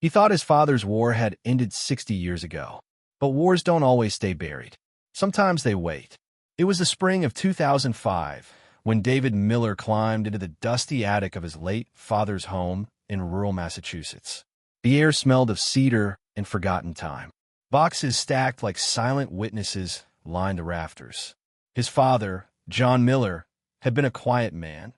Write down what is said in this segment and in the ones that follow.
He thought his father's war had ended 60 years ago. But wars don't always stay buried. Sometimes they wait. It was the spring of 2005 when David Miller climbed into the dusty attic of his late father's home in rural Massachusetts. The air smelled of cedar and forgotten time. Boxes stacked like silent witnesses lined the rafters. His father, John Miller, had been a quiet man,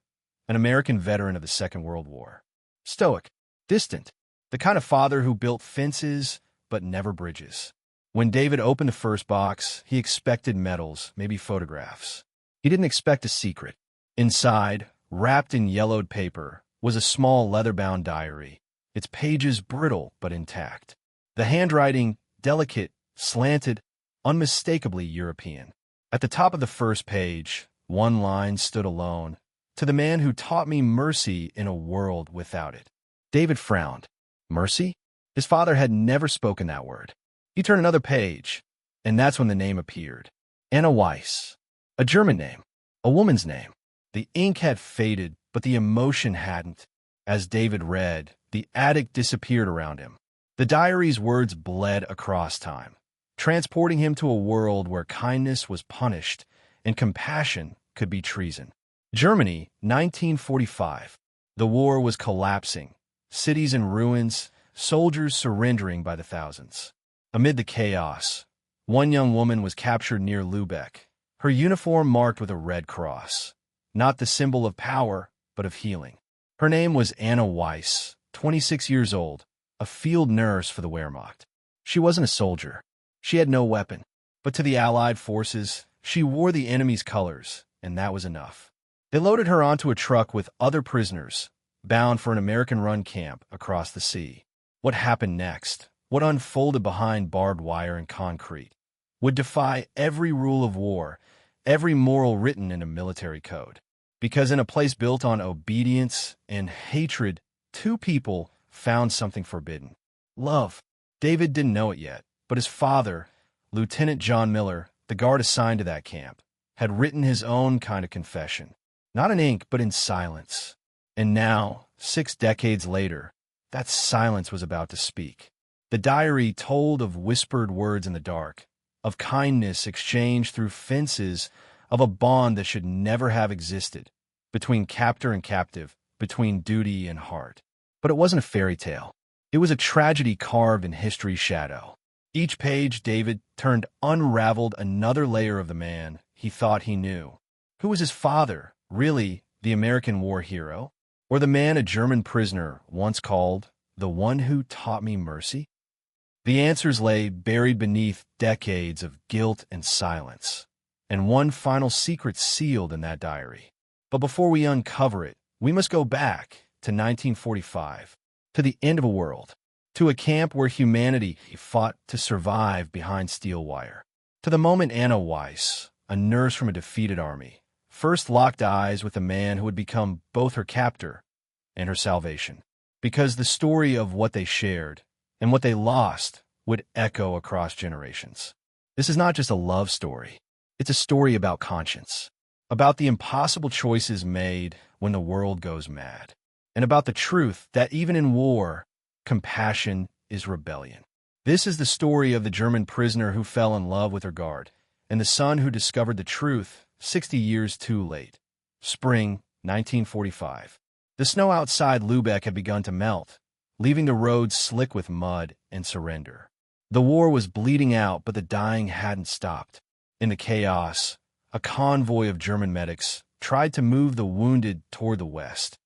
an American veteran of the Second World War. Stoic, distant, the kind of father who built fences but never bridges. When David opened the first box, he expected medals, maybe photographs. He didn't expect a secret. Inside, wrapped in yellowed paper, was a small leather-bound diary, its pages brittle but intact. The handwriting, delicate, slanted, unmistakably European. At the top of the first page, one line stood alone, "To the man who taught me mercy in a world without it." David frowned. Mercy? His father had never spoken that word. He turned another page, and that's when the name appeared. Anna Weiss. A German name. A woman's name. The ink had faded, but the emotion hadn't. As David read, the attic disappeared around him. The diary's words bled across time, transporting him to a world where kindness was punished and compassion could be treason. Germany, 1945. The war was collapsing. Cities in ruins, soldiers surrendering by the thousands. Amid the chaos, one young woman was captured near Lübeck, her uniform marked with a red cross, not the symbol of power, but of healing. Her name was Anna Weiss, 26 years old, a field nurse for the Wehrmacht. She wasn't a soldier. She had no weapon. But to the Allied forces, she wore the enemy's colors, and that was enough. They loaded her onto a truck with other prisoners, bound for an American-run camp across the sea. What happened next? What unfolded behind barbed wire and concrete would defy every rule of war, every moral written in a military code. Because in a place built on obedience and hatred, two people found something forbidden. Love. David didn't know it yet, but his father, Lieutenant John Miller, the guard assigned to that camp, had written his own kind of confession. Not in ink, but in silence. And now, 6 decades later, that silence was about to speak. The diary told of whispered words in the dark, of kindness exchanged through fences, of a bond that should never have existed, between captor and captive, between duty and heart. But it wasn't a fairy tale. It was a tragedy carved in history's shadow. Each page, David turned unraveled another layer of the man he thought he knew. Who was his father, really the American war hero? Or the man a German prisoner once called the one who taught me mercy? The answers lay buried beneath decades of guilt and silence, and one final secret sealed in that diary. But before we uncover it, we must go back to 1945, to the end of a world, to a camp where humanity fought to survive behind steel wire, to the moment Anna Weiss, a nurse from a defeated army, first locked eyes with a man who would become both her captor and her salvation. Because the story of what they shared and what they lost would echo across generations. This is not just a love story. It's a story about conscience, about the impossible choices made when the world goes mad, and about the truth that even in war, compassion is rebellion. This is the story of the German prisoner who fell in love with her guard, and the son who discovered the truth 60 years too late. Spring 1945. The snow outside Lübeck had begun to melt, leaving the roads slick with mud and surrender. The war was bleeding out, but the dying hadn't stopped. In the chaos, a convoy of German medics tried to move the wounded toward the west,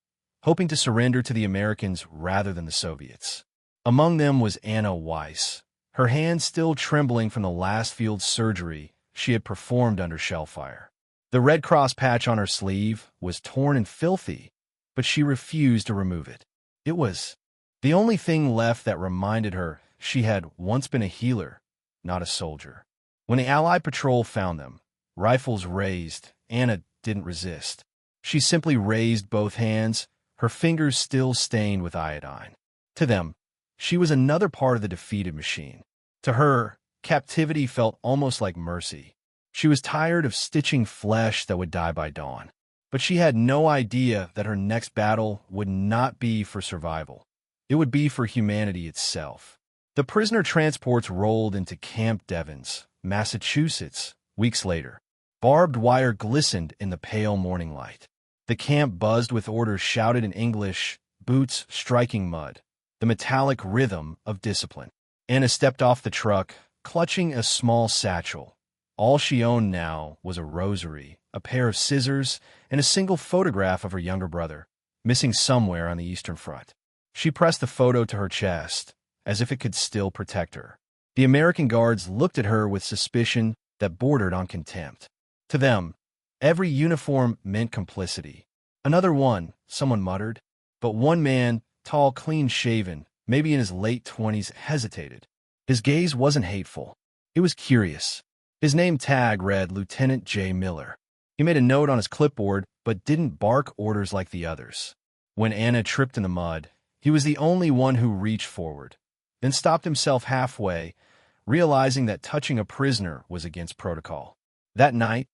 hoping to surrender to the Americans rather than the Soviets. Among them was Anna Weiss, her hands still trembling from the last field surgery she had performed under shell fire. The Red Cross patch on her sleeve was torn and filthy, but she refused to remove it. It was the only thing left that reminded her she had once been a healer, not a soldier. When the Allied patrol found them, rifles raised, Anna didn't resist. She simply raised both hands, her fingers still stained with iodine. To them, she was another part of the defeated machine. To her, captivity felt almost like mercy. She was tired of stitching flesh that would die by dawn. But she had no idea that her next battle would not be for survival, It would be for humanity itself. The prisoner transports rolled into Camp Devens, Massachusetts, weeks later. Barbed wire glistened in the pale morning light. The camp buzzed with orders shouted in English, boots striking mud, the metallic rhythm of discipline. Anna stepped off the truck, clutching a small satchel. All she owned now was a rosary, a pair of scissors, and a single photograph of her younger brother, missing somewhere on the Eastern Front. She pressed the photo to her chest, as if it could still protect her. The American guards looked at her with suspicion that bordered on contempt. To them, every uniform meant complicity. Another one, someone muttered. But one man, tall, clean-shaven, maybe in his late 20s, hesitated. His gaze wasn't hateful. It was curious. His name tag read Lieutenant J. Miller. He made a note on his clipboard, but didn't bark orders like the others. When Anna tripped in the mud, he was the only one who reached forward, then stopped himself halfway, realizing that touching a prisoner was against protocol. That night,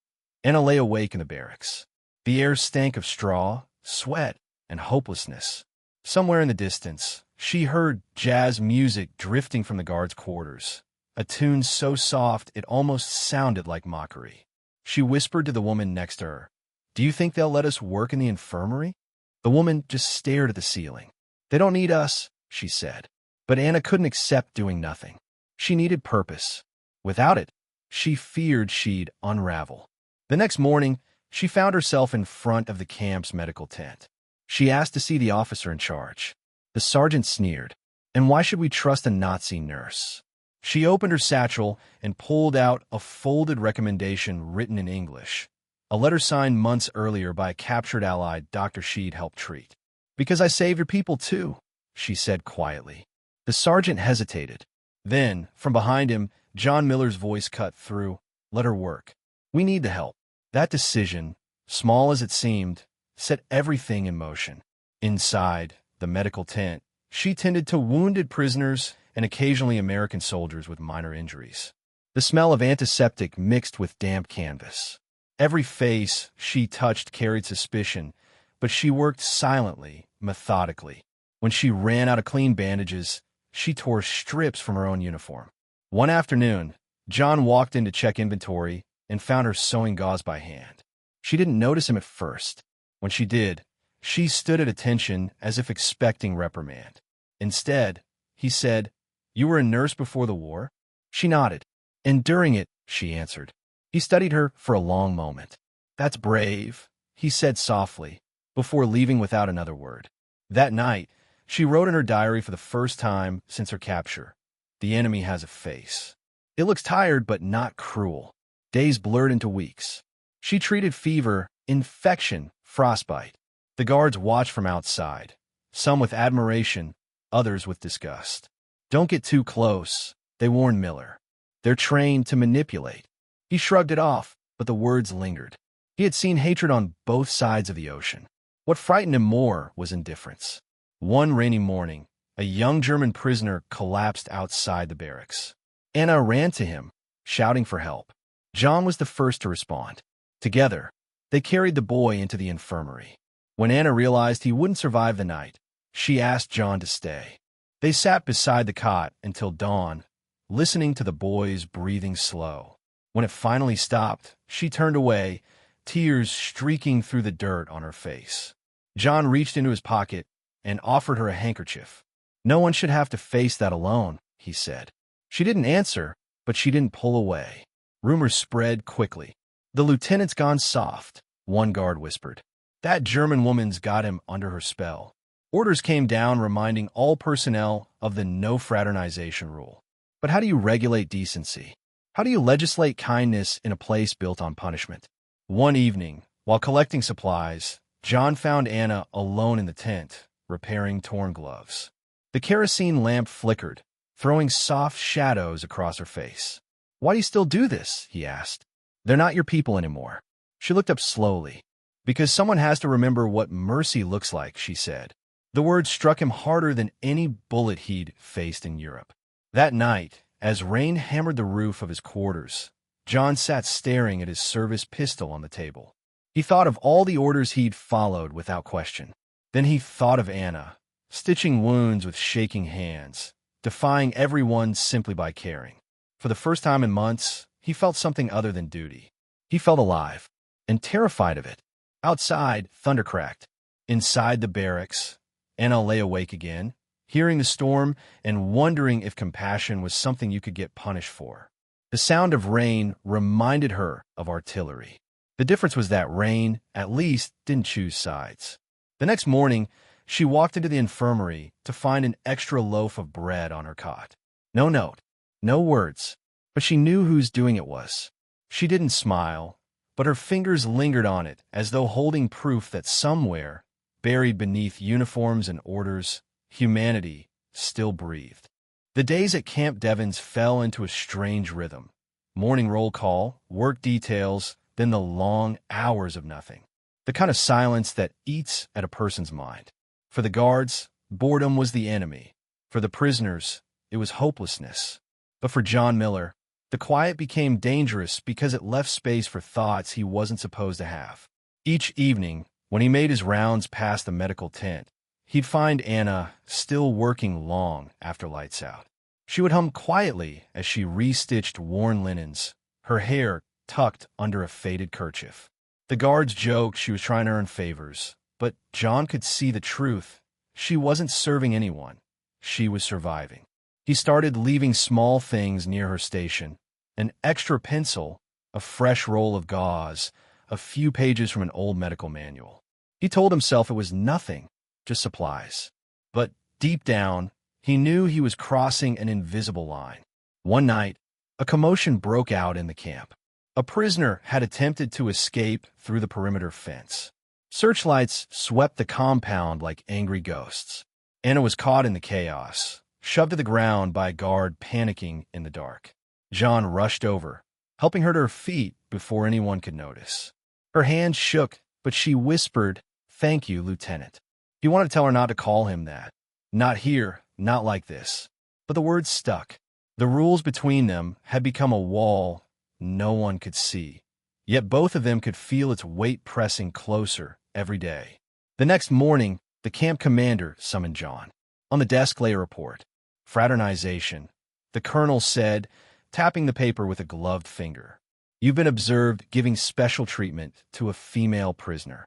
Anna lay awake in the barracks. The air stank of straw, sweat, and hopelessness. Somewhere in the distance, she heard jazz music drifting from the guards' quarters, a tune so soft it almost sounded like mockery. She whispered to the woman next to her, "Do you think they'll let us work in the infirmary?" The woman just stared at the ceiling. "They don't need us," she said. But Anna couldn't accept doing nothing. She needed purpose. Without it, she feared she'd unravel. The next morning, she found herself in front of the camp's medical tent. She asked to see the officer in charge. The sergeant sneered. "And why should we trust a Nazi nurse?" She opened her satchel and pulled out a folded recommendation written in English, a letter signed months earlier by a captured ally Dr. She'd helped treat. "Because I save your people too," she said quietly. The sergeant hesitated. Then, from behind him, John Miller's voice cut through. "Let her work. We need the help." That decision, small as it seemed, set everything in motion. Inside the medical tent, she tended to wounded prisoners and occasionally American soldiers with minor injuries. The smell of antiseptic mixed with damp canvas. Every face she touched carried suspicion, but she worked silently, methodically. When she ran out of clean bandages, she tore strips from her own uniform. One afternoon, John walked in to check inventory and found her sewing gauze by hand. She didn't notice him at first. When she did, she stood at attention as if expecting reprimand. Instead, he said, "You were a nurse before the war?" She nodded. "And during it," she answered. He studied her for a long moment. "That's brave," he said softly, before leaving without another word. That night, she wrote in her diary for the first time since her capture, "The enemy has a face. It looks tired but not cruel." Days blurred into weeks. She treated fever, infection, frostbite. The guards watched from outside, some with admiration, others with disgust. "Don't get too close," they warned Miller. "They're trained to manipulate." He shrugged it off, but the words lingered. He had seen hatred on both sides of the ocean. What frightened him more was indifference. One rainy morning, a young German prisoner collapsed outside the barracks. Anna ran to him, shouting for help. John was the first to respond. Together, they carried the boy into the infirmary. When Anna realized he wouldn't survive the night, she asked John to stay. They sat beside the cot until dawn, listening to the boy's breathing slow. When it finally stopped, she turned away, tears streaking through the dirt on her face. John reached into his pocket and offered her a handkerchief. "No one should have to face that alone," he said. She didn't answer, but she didn't pull away. Rumors spread quickly. "The lieutenant's gone soft," one guard whispered. "That German woman's got him under her spell." Orders came down reminding all personnel of the no fraternization rule. But how do you regulate decency? How do you legislate kindness in a place built on punishment? One evening, while collecting supplies, John found Anna alone in the tent, repairing torn gloves. The kerosene lamp flickered, throwing soft shadows across her face. "Why do you still do this?" he asked. "They're not your people anymore." She looked up slowly. "Because someone has to remember what mercy looks like," she said. The words struck him harder than any bullet he'd faced in Europe. That night, as rain hammered the roof of his quarters, John sat staring at his service pistol on the table. He thought of all the orders he'd followed without question. Then he thought of Anna, stitching wounds with shaking hands, defying everyone simply by caring. For the first time in months, he felt something other than duty. He felt alive, and terrified of it. Outside, thunder cracked. Inside the barracks, Anna lay awake again, hearing the storm and wondering if compassion was something you could get punished for. The sound of rain reminded her of artillery. The difference was that rain, at least, didn't choose sides. The next morning, she walked into the infirmary to find an extra loaf of bread on her cot. No note, no words, but she knew whose doing it was. She didn't smile, but her fingers lingered on it as though holding proof that somewhere, buried beneath uniforms and orders, humanity still breathed. The days at Camp Devens fell into a strange rhythm. Morning roll call, work details, then the long hours of nothing. The kind of silence that eats at a person's mind. For the guards, boredom was the enemy. For the prisoners, it was hopelessness. But for John Miller, the quiet became dangerous because it left space for thoughts he wasn't supposed to have. Each evening, when he made his rounds past the medical tent, he'd find Anna still working long after lights out. She would hum quietly as she restitched worn linens, her hair tucked under a faded kerchief. The guards joked she was trying to earn favors, but John could see the truth. She wasn't serving anyone. She was surviving. He started leaving small things near her station: an extra pencil, a fresh roll of gauze, a few pages from an old medical manual. He told himself it was nothing, just supplies. But deep down, he knew he was crossing an invisible line. One night, a commotion broke out in the camp. A prisoner had attempted to escape through the perimeter fence. Searchlights swept the compound like angry ghosts. Anna was caught in the chaos, shoved to the ground by a guard panicking in the dark. John rushed over, helping her to her feet before anyone could notice. Her hands shook, but she whispered, "Thank you, Lieutenant." He wanted to tell her not to call him that. Not here, not like this. But the words stuck. The rules between them had become a wall no one could see. Yet both of them could feel its weight pressing closer every day. The next morning, the camp commander summoned John. On the desk lay a report. Fraternization, the colonel said, tapping the paper with a gloved finger. You've been observed giving special treatment to a female prisoner.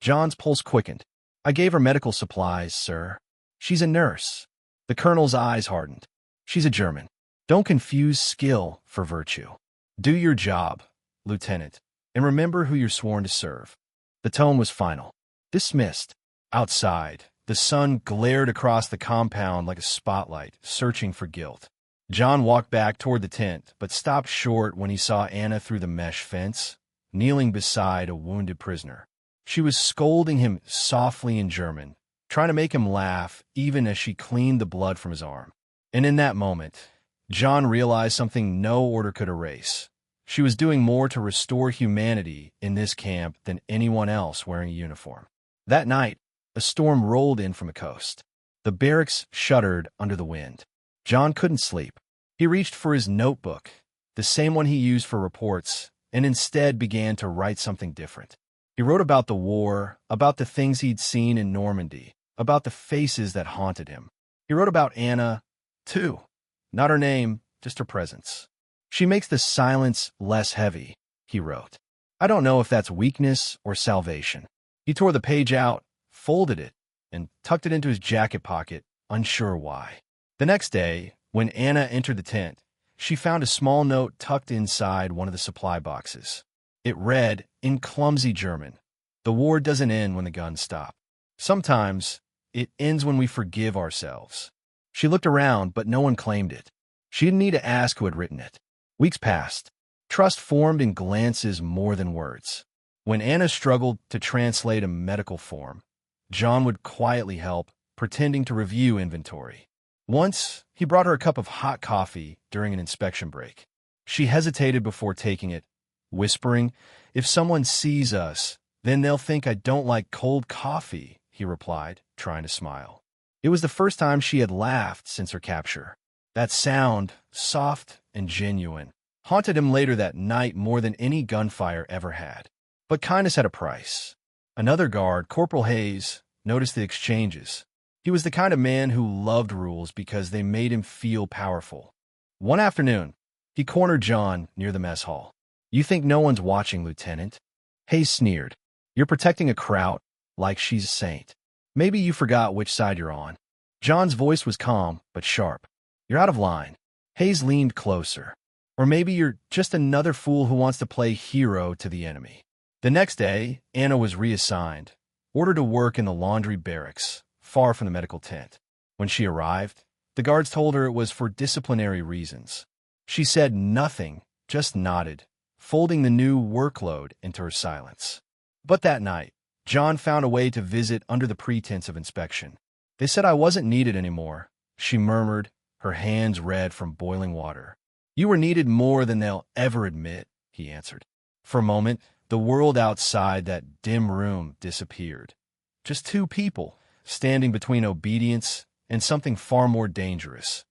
John's pulse quickened. I gave her medical supplies, sir. She's a nurse. The colonel's eyes hardened. She's a German. Don't confuse skill for virtue. Do your job, Lieutenant, and remember who you're sworn to serve. The tone was final. Dismissed. Outside, the sun glared across the compound like a spotlight, searching for guilt. John walked back toward the tent, but stopped short when he saw Anna through the mesh fence, kneeling beside a wounded prisoner. She was scolding him softly in German, trying to make him laugh even as she cleaned the blood from his arm. And in that moment, John realized something no order could erase. She was doing more to restore humanity in this camp than anyone else wearing a uniform. That night, a storm rolled in from the coast. The barracks shuddered under the wind. John couldn't sleep. He reached for his notebook, the same one he used for reports, and instead began to write something different. He wrote about the war, about the things he'd seen in Normandy, about the faces that haunted him. He wrote about Anna, too. Not her name, just her presence. She makes the silence less heavy, he wrote. I don't know if that's weakness or salvation. He tore the page out, folded it, and tucked it into his jacket pocket, unsure why. The next day, when Anna entered the tent, she found a small note tucked inside one of the supply boxes. It read, in clumsy German, "The war doesn't end when the guns stop. Sometimes, it ends when we forgive ourselves." She looked around, but no one claimed it. She didn't need to ask who had written it. Weeks passed. Trust formed in glances more than words. When Anna struggled to translate a medical form, John would quietly help, pretending to review inventory. Once, he brought her a cup of hot coffee during an inspection break. She hesitated before taking it, whispering, "If someone sees us, then they'll think I don't like cold coffee," he replied, trying to smile. It was the first time she had laughed since her capture. That sound, soft and genuine, haunted him later that night more than any gunfire ever had. But kindness had a price. Another guard, Corporal Hayes, noticed the exchanges. He was the kind of man who loved rules because they made him feel powerful. One afternoon, he cornered John near the mess hall. "You think no one's watching, Lieutenant?" Hayes sneered. "You're protecting a kraut like she's a saint. Maybe you forgot which side you're on." John's voice was calm but sharp. "You're out of line." Hayes leaned closer. "Or maybe you're just another fool who wants to play hero to the enemy." The next day, Anna was reassigned, ordered to work in the laundry barracks, far from the medical tent. When she arrived, the guards told her it was for disciplinary reasons. She said nothing, just nodded, folding the new workload into her silence. But that night, John found a way to visit under the pretense of inspection. "They said I wasn't needed anymore," she murmured, her hands red from boiling water. "You were needed more than they'll ever admit," he answered. For a moment, the world outside that dim room disappeared. Just two people, standing between obedience and something far more dangerous,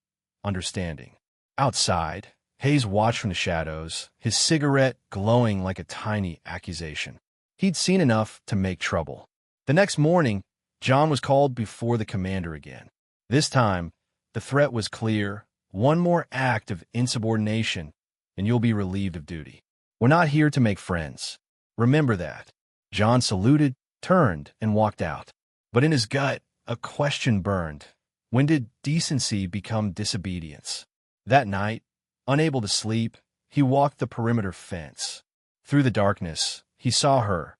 understanding. Outside, Hayes watched from the shadows, his cigarette glowing like a tiny accusation. He'd seen enough to make trouble. The next morning, John was called before the commander again. This time, the threat was clear: one more act of insubordination, and you'll be relieved of duty. "We're not here to make friends. Remember that." John saluted, turned, and walked out. But in his gut, a question burned. When did decency become disobedience? That night, unable to sleep, he walked the perimeter fence. Through the darkness, he saw her,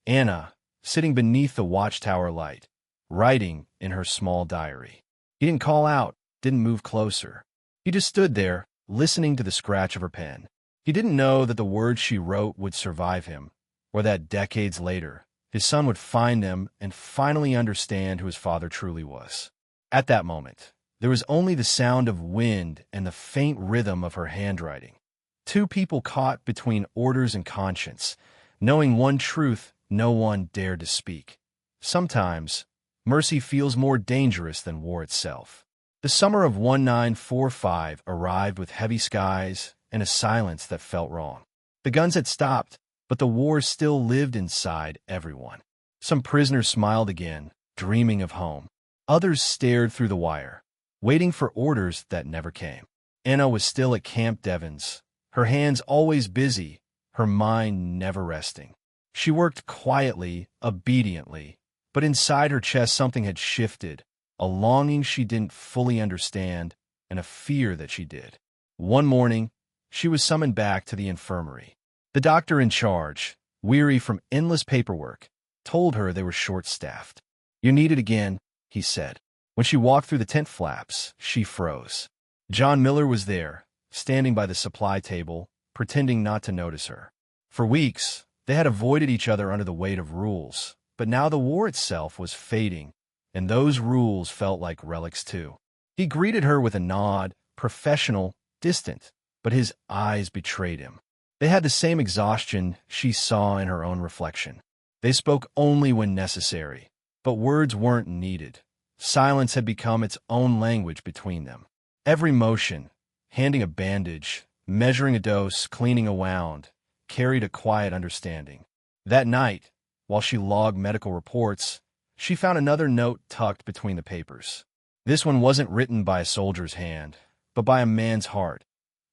Anna, sitting beneath the watchtower light, writing in her small diary. He didn't call out, didn't move closer. He just stood there, listening to the scratch of her pen. He didn't know that the words she wrote would survive him, or that decades later, his son would find them and finally understand who his father truly was. At that moment, there was only the sound of wind and the faint rhythm of her handwriting. Two people caught between orders and conscience, knowing one truth no one dared to speak. Sometimes, mercy feels more dangerous than war itself. The summer of 1945 arrived with heavy skies and a silence that felt wrong. The guns had stopped, but the war still lived inside everyone. Some prisoners smiled again, dreaming of home. Others stared through the wire, waiting for orders that never came. Anna was still at Camp Devens, her hands always busy, her mind never resting. She worked quietly, obediently, but inside her chest something had shifted, a longing she didn't fully understand, and a fear that she did. One morning, she was summoned back to the infirmary. The doctor in charge, weary from endless paperwork, told her they were short-staffed. "You're needed again," he said. When she walked through the tent flaps, she froze. John Miller was there, standing by the supply table, pretending not to notice her. For weeks, they had avoided each other under the weight of rules, but now the war itself was fading, and those rules felt like relics too. He greeted her with a nod, professional, distant, but his eyes betrayed him. They had the same exhaustion she saw in her own reflection. They spoke only when necessary, but words weren't needed. Silence had become its own language between them. Every motion, handing a bandage, measuring a dose, cleaning a wound, carried a quiet understanding. That night, while she logged medical reports, she found another note tucked between the papers. This one wasn't written by a soldier's hand, but by a man's heart.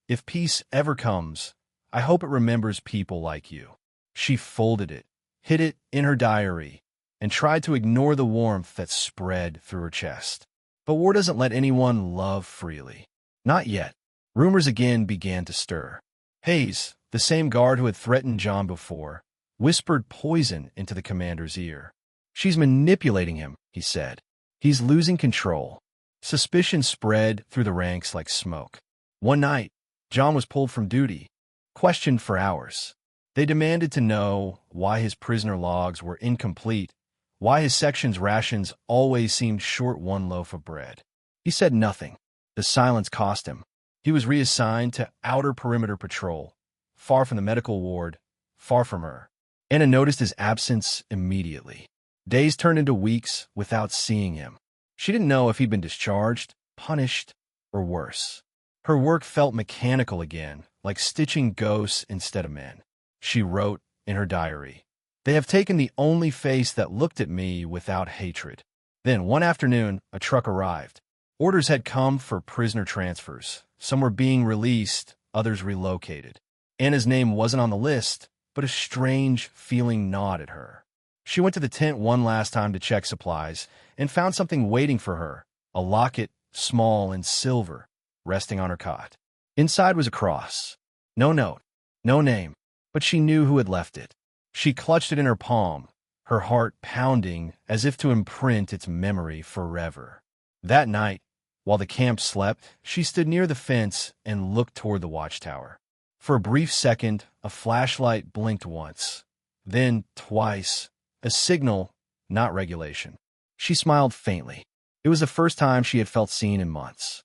"If peace ever comes, I hope it remembers people like you." She folded it, hid it in her diary, and tried to ignore the warmth that spread through her chest. But war doesn't let anyone love freely. Not yet. Rumors again began to stir. Hayes, the same guard who had threatened John before, whispered poison into the commander's ear. "She's manipulating him," he said. "He's losing control." Suspicion spread through the ranks like smoke. One night, John was pulled from duty, questioned for hours. They demanded to know why his prisoner logs were incomplete, why his section's rations always seemed short one loaf of bread. He said nothing. The silence cost him. He was reassigned to outer perimeter patrol, far from the medical ward, far from her. Anna noticed his absence immediately. Days turned into weeks without seeing him. She didn't know if he'd been discharged, punished, or worse. Her work felt mechanical again, like stitching ghosts instead of men. She wrote in her diary, "They have taken the only face that looked at me without hatred." Then, one afternoon, a truck arrived. Orders had come for prisoner transfers. Some were being released, others relocated. Anna's name wasn't on the list, but a strange feeling gnawed at her. She went to the tent one last time to check supplies and found something waiting for her, a locket, small and silver, resting on her cot. Inside was a cross. No note, no name, but she knew who had left it. She clutched it in her palm, her heart pounding as if to imprint its memory forever. That night, while the camp slept, she stood near the fence and looked toward the watchtower. For a brief second, a flashlight blinked once, then twice, a signal, not regulation. She smiled faintly. It was the first time she had felt seen in months.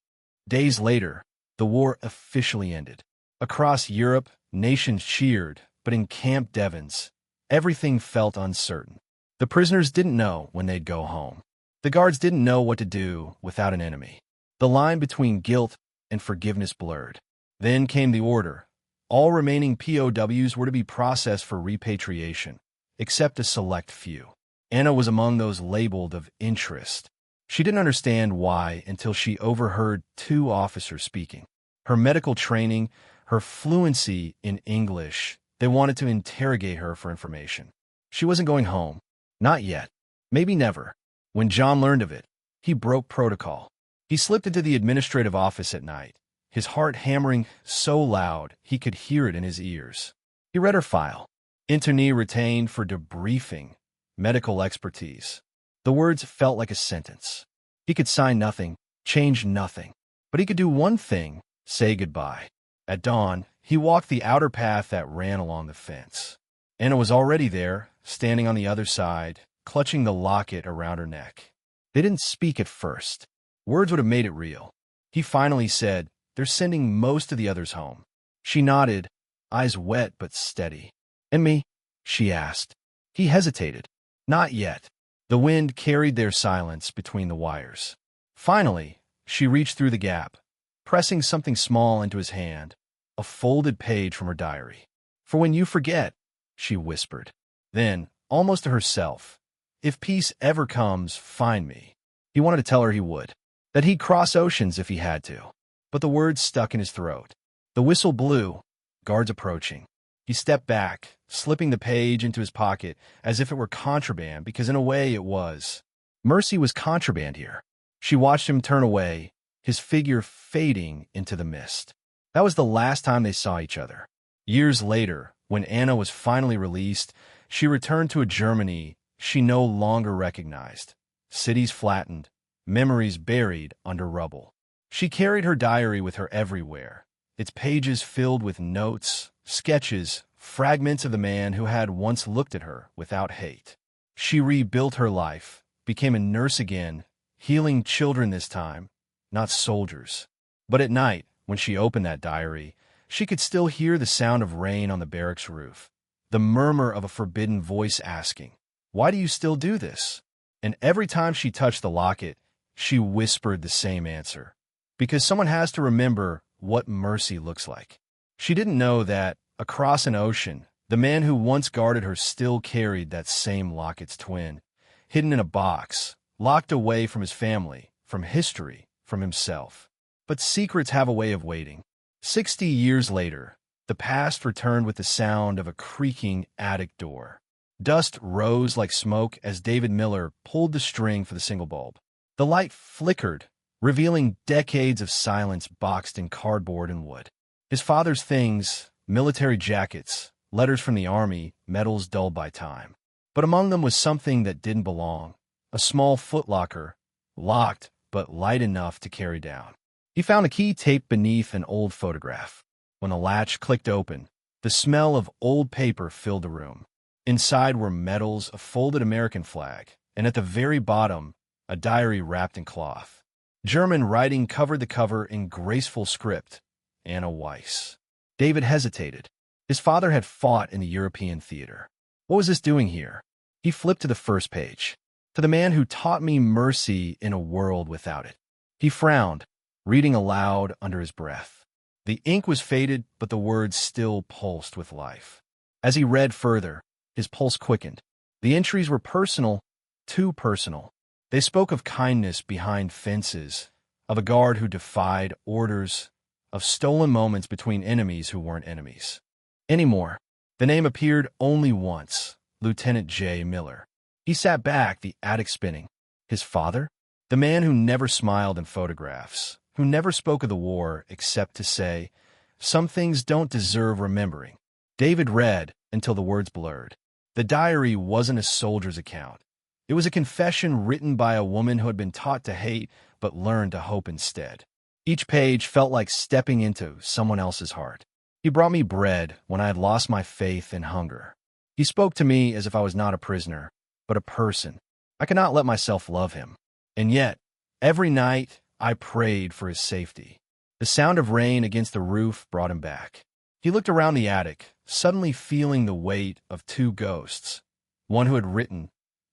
Days later, the war officially ended. Across Europe, nations cheered, but in Camp Devens, everything felt uncertain. The prisoners didn't know when they'd go home. The guards didn't know what to do without an enemy. The line between guilt and forgiveness blurred. Then came the order. All remaining POWs were to be processed for repatriation, except a select few. Anna was among those labeled of interest. She didn't understand why until she overheard two officers speaking. Her medical training, her fluency in English, they wanted to interrogate her for information. She wasn't going home. Not yet. Maybe never. When John learned of it, he broke protocol. He slipped into the administrative office at night, his heart hammering so loud he could hear it in his ears. He read her file. Internee retained for debriefing, medical expertise. The words felt like a sentence. He could sign nothing, change nothing. But he could do one thing, say goodbye. At dawn, he walked the outer path that ran along the fence. Anna was already there, standing on the other side, clutching the locket around her neck. They didn't speak at first. Words would have made it real. He finally said, "They're sending most of the others home." She nodded, eyes wet but steady. "And me?" she asked. He hesitated. Not yet. The wind carried their silence between the wires. Finally, she reached through the gap, pressing something small into his hand, a folded page from her diary. "For when you forget," she whispered. Then, almost to herself, "If peace ever comes, find me." He wanted to tell her he would, that he'd cross oceans if he had to. But the words stuck in his throat. The whistle blew, guards approaching. He stepped back, slipping the page into his pocket as if it were contraband, because in a way it was. Mercy was contraband here. She watched him turn away, his figure fading into the mist. That was the last time they saw each other. Years later, when Anna was finally released, she returned to a Germany she no longer recognized. Cities flattened, memories buried under rubble. She carried her diary with her everywhere, its pages filled with notes, sketches, fragments of the man who had once looked at her without hate. She rebuilt her life, became a nurse again, healing children this time, not soldiers. But at night, when she opened that diary, she could still hear the sound of rain on the barracks roof, the murmur of a forbidden voice asking, "Why do you still do this?" And every time she touched the locket, she whispered the same answer. Because someone has to remember what mercy looks like. She didn't know that, across an ocean, the man who once guarded her still carried that same locket's twin, hidden in a box, locked away from his family, from history, from himself. But secrets have a way of waiting. 60 years later, the past returned with the sound of a creaking attic door. Dust rose like smoke as David Miller pulled the string for the single bulb. The light flickered, revealing decades of silence boxed in cardboard and wood. His father's things, military jackets, letters from the army, medals dulled by time. But among them was something that didn't belong, a small footlocker, locked but light enough to carry down. He found a key taped beneath an old photograph. When the latch clicked open, the smell of old paper filled the room. Inside were medals, a folded American flag, and at the very bottom, a diary wrapped in cloth. German writing covered the cover in graceful script, Anna Weiss. David hesitated. His father had fought in the European theater. What was this doing here? He flipped to the first page. To the man who taught me mercy in a world without it. He frowned, reading aloud under his breath. The ink was faded, but the words still pulsed with life. As he read further, his pulse quickened. The entries were personal, too personal. They spoke of kindness behind fences, of a guard who defied orders, of stolen moments between enemies who weren't enemies anymore. The name appeared only once, Lieutenant J. Miller. He sat back, the attic spinning. His father? The man who never smiled in photographs, who never spoke of the war except to say, "Some things don't deserve remembering." David read until the words blurred. The diary wasn't a soldier's account. It was a confession written by a woman who had been taught to hate but learned to hope instead. Each page felt like stepping into someone else's heart. He brought me bread when I had lost my faith and hunger. He spoke to me as if I was not a prisoner, but a person. I could not let myself love him. And yet, every night, I prayed for his safety. The sound of rain against the roof brought him back. He looked around the attic, suddenly feeling the weight of two ghosts, one who had written,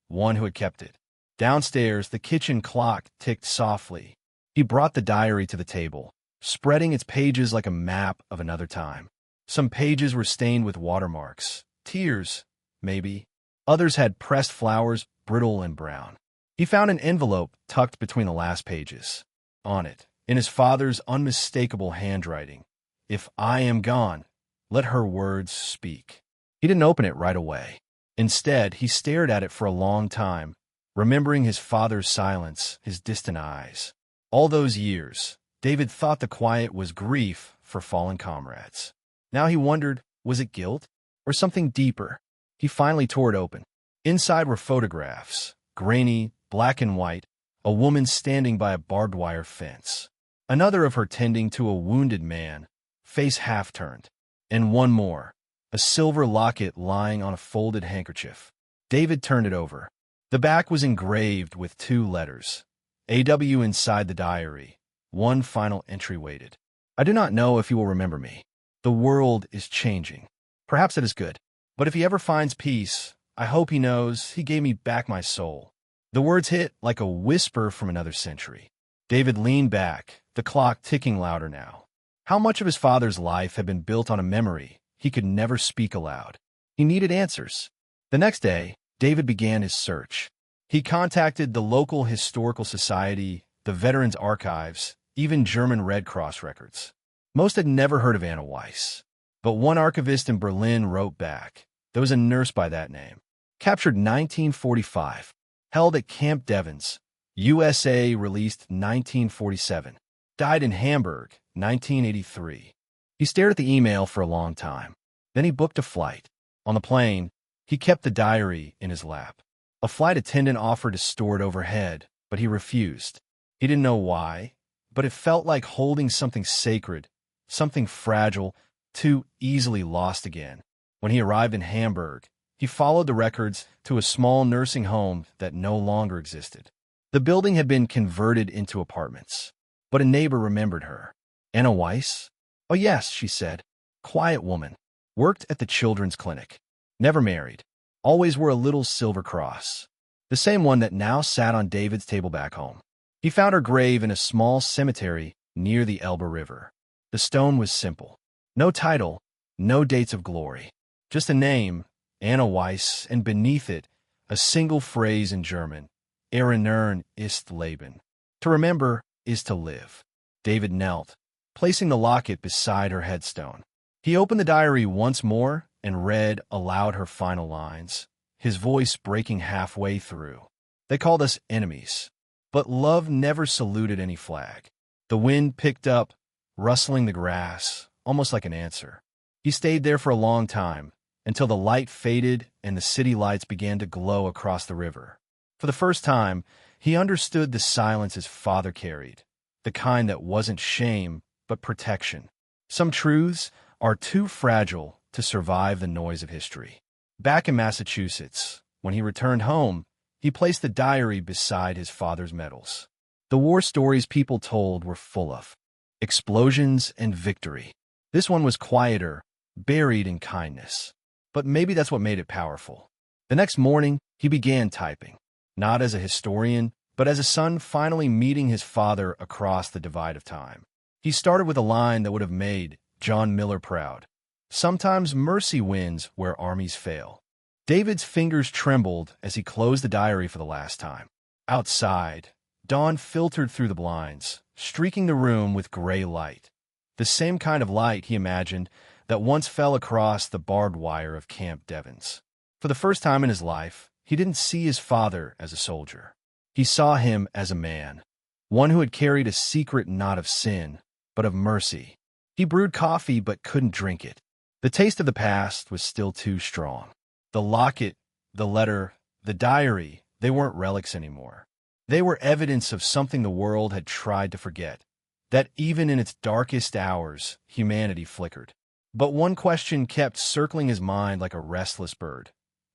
one who had kept it. Downstairs, the kitchen clock ticked softly. He brought the diary to the table, spreading its pages like a map of another time. Some pages were stained with watermarks, tears, maybe. Others had pressed flowers, brittle and brown. He found an envelope tucked between the last pages. On it, in his father's unmistakable handwriting, "If I am gone, let her words speak." He didn't open it right away. Instead, he stared at it for a long time, remembering his father's silence, his distant eyes. All those years, David thought the quiet was grief for fallen comrades. Now he wondered, was it guilt or something deeper? He finally tore it open. Inside were photographs, grainy, black and white, a woman standing by a barbed wire fence, another of her tending to a wounded man, face half-turned, and one more, a silver locket lying on a folded handkerchief. David turned it over. The back was engraved with two letters, AW inside the diary, one final entry waited. "I do not know if he will remember me. The world is changing. Perhaps that is good. But if he ever finds peace, I hope he knows he gave me back my soul." The words hit like a whisper from another century. David leaned back, the clock ticking louder now. How much of his father's life had been built on a memory he could never speak aloud? He needed answers. The next day, David began his search. He contacted the local historical society, the Veterans Archives, even German Red Cross records. Most had never heard of Anna Weiss. But one archivist in Berlin wrote back. There was a nurse by that name. Captured 1945. Held at Camp Devens, USA, released 1947. Died in Hamburg, 1983. He stared at the email for a long time. Then he booked a flight. On the plane, he kept the diary in his lap. A flight attendant offered to store it overhead, but he refused. He didn't know why, but it felt like holding something sacred, something fragile, too easily lost again. When he arrived in Hamburg, he followed the records to a small nursing home that no longer existed. The building had been converted into apartments, but a neighbor remembered her. Anna Weiss? "Oh yes," she said. "Quiet woman. Worked at the children's clinic. Never married. Always wore a little silver cross." The same one that now sat on David's table back home. He found her grave in a small cemetery near the Elbe River. The stone was simple. No title, no dates of glory. Just a name, Anna Weiss, and beneath it, a single phrase in German, Erinnern ist Leben. To remember is to live. David knelt, placing the locket beside her headstone. He opened the diary once more and read aloud her final lines, his voice breaking halfway through. "They called us enemies, but love never saluted any flag." The wind picked up, rustling the grass, almost like an answer. He stayed there for a long time, until the light faded and the city lights began to glow across the river. For the first time, he understood the silence his father carried, the kind that wasn't shame, but protection. Some truths are too fragile to survive the noise of history. Back in Massachusetts, when he returned home, he placed the diary beside his father's medals. The war stories people told were full of explosions and victory. This one was quieter, buried in kindness. But maybe that's what made it powerful. The next morning, he began typing, not as a historian, but as a son finally meeting his father across the divide of time. He started with a line that would have made John Miller proud. "Sometimes mercy wins where armies fail." David's fingers trembled as he closed the diary for the last time. Outside, dawn filtered through the blinds, streaking the room with gray light. The same kind of light, he imagined, that once fell across the barbed wire of Camp Devens. For the first time in his life, he didn't see his father as a soldier. He saw him as a man, one who had carried a secret not of sin, but of mercy. He brewed coffee but couldn't drink it. The taste of the past was still too strong. The locket, the letter, the diary, they weren't relics anymore. They were evidence of something the world had tried to forget, that even in its darkest hours, humanity flickered. But one question kept circling his mind like a restless bird.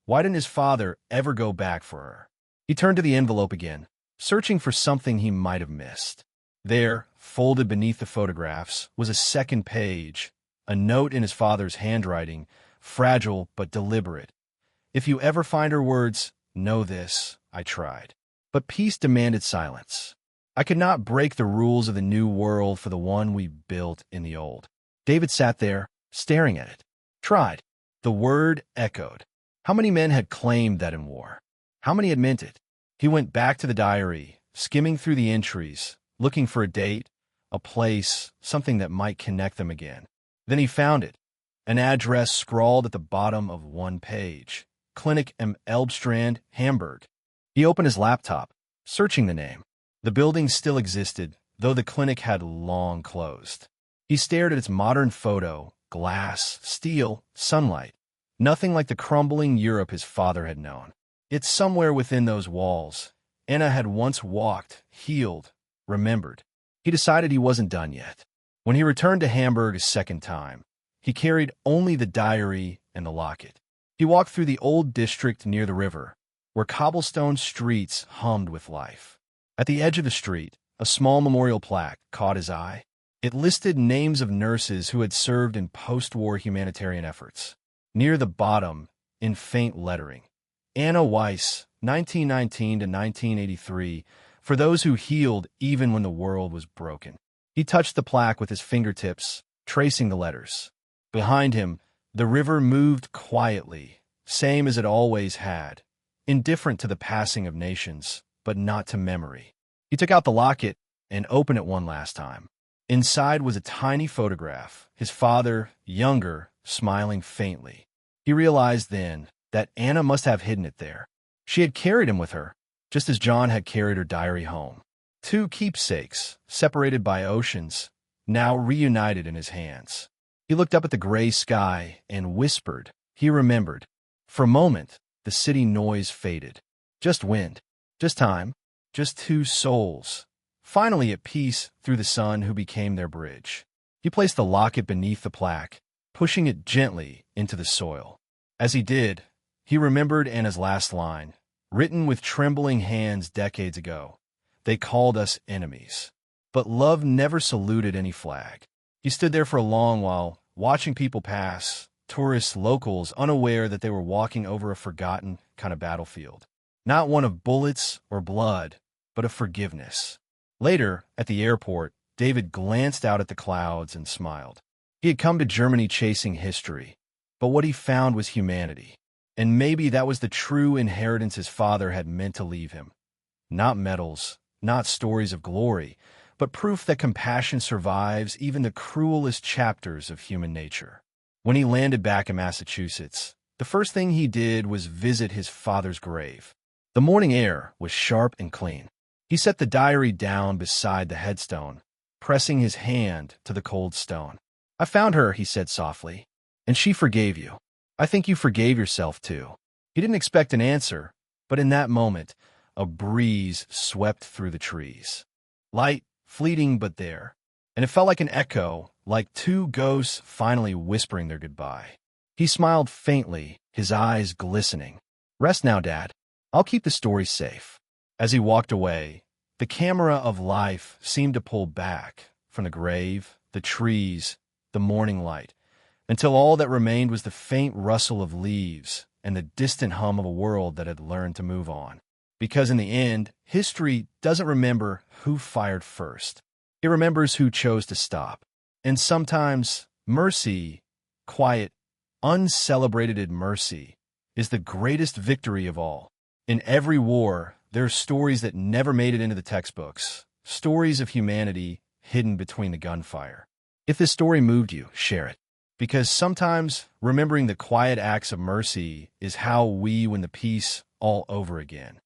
Why didn't his father ever go back for her? He turned to the envelope again, searching for something he might have missed. There, folded beneath the photographs, was a second page, a note in his father's handwriting, fragile but deliberate. If you ever find her words, know this, I tried. But peace demanded silence. I could not break the rules of the new world for the one we built in the old. David sat there, staring at it. Tried. The word echoed. How many men had claimed that in war? How many had meant it? He went back to the diary, skimming through the entries, looking for a date, a place, something that might connect them again. Then he found it, an address scrawled at the bottom of one page. Clinic am Elbstrand, Hamburg. He opened his laptop, searching the name. The building still existed, though the clinic had long closed. He stared at its modern photo, glass, steel, sunlight. Nothing like the crumbling Europe his father had known. Yet somewhere within those walls, Anna had once walked, healed, remembered. He decided he wasn't done yet. When he returned to Hamburg a second time, he carried only the diary and the locket. He walked through the old district near the river, where cobblestone streets hummed with life. At the edge of the street, a small memorial plaque caught his eye. It listed names of nurses who had served in post-war humanitarian efforts. Near the bottom, in faint lettering, Anna Weiss, 1919 to 1983, for those who healed even when the world was broken. He touched the plaque with his fingertips, tracing the letters. Behind him, the river moved quietly, same as it always had, indifferent to the passing of nations, but not to memory. He took out the locket and opened it one last time. Inside was a tiny photograph, his father, younger, smiling faintly. He realized then that Anna must have hidden it there. She had carried him with her, just as John had carried her diary home. Two keepsakes, separated by oceans, now reunited in his hands. He looked up at the gray sky and whispered. He remembered. For a moment, the city noise faded. Just wind, just time, just two souls, finally at peace through the son who became their bridge. He placed the locket beneath the plaque, pushing it gently into the soil. As he did, he remembered Anna's last line, written with trembling hands decades ago. They called us enemies. But love never saluted any flag. He stood there for a long while, watching people pass, tourists, locals, unaware that they were walking over a forgotten kind of battlefield. Not one of bullets or blood, but of forgiveness. Later, at the airport, David glanced out at the clouds and smiled. He had come to Germany chasing history, but what he found was humanity. And maybe that was the true inheritance his father had meant to leave him. Not medals, not stories of glory, but proof that compassion survives even the cruelest chapters of human nature. When he landed back in Massachusetts, the first thing he did was visit his father's grave. The morning air was sharp and clean. He set the diary down beside the headstone, pressing his hand to the cold stone. I found her, he said softly, and she forgave you. I think you forgave yourself, too. He didn't expect an answer, but in that moment, a breeze swept through the trees. Light, fleeting, but there. And it felt like an echo, like two ghosts finally whispering their goodbye. He smiled faintly, his eyes glistening. Rest now, Dad. I'll keep the story safe. As he walked away, the camera of life seemed to pull back from the grave, the trees, the morning light, until all that remained was the faint rustle of leaves and the distant hum of a world that had learned to move on. Because in the end, history doesn't remember who fired first. It remembers who chose to stop. And sometimes mercy, quiet, uncelebrated mercy, is the greatest victory of all. In every war, There are stories that never made it into the textbooks, stories of humanity hidden between the gunfire. If this story moved you, share it. Because sometimes remembering the quiet acts of mercy is how we win the peace all over again.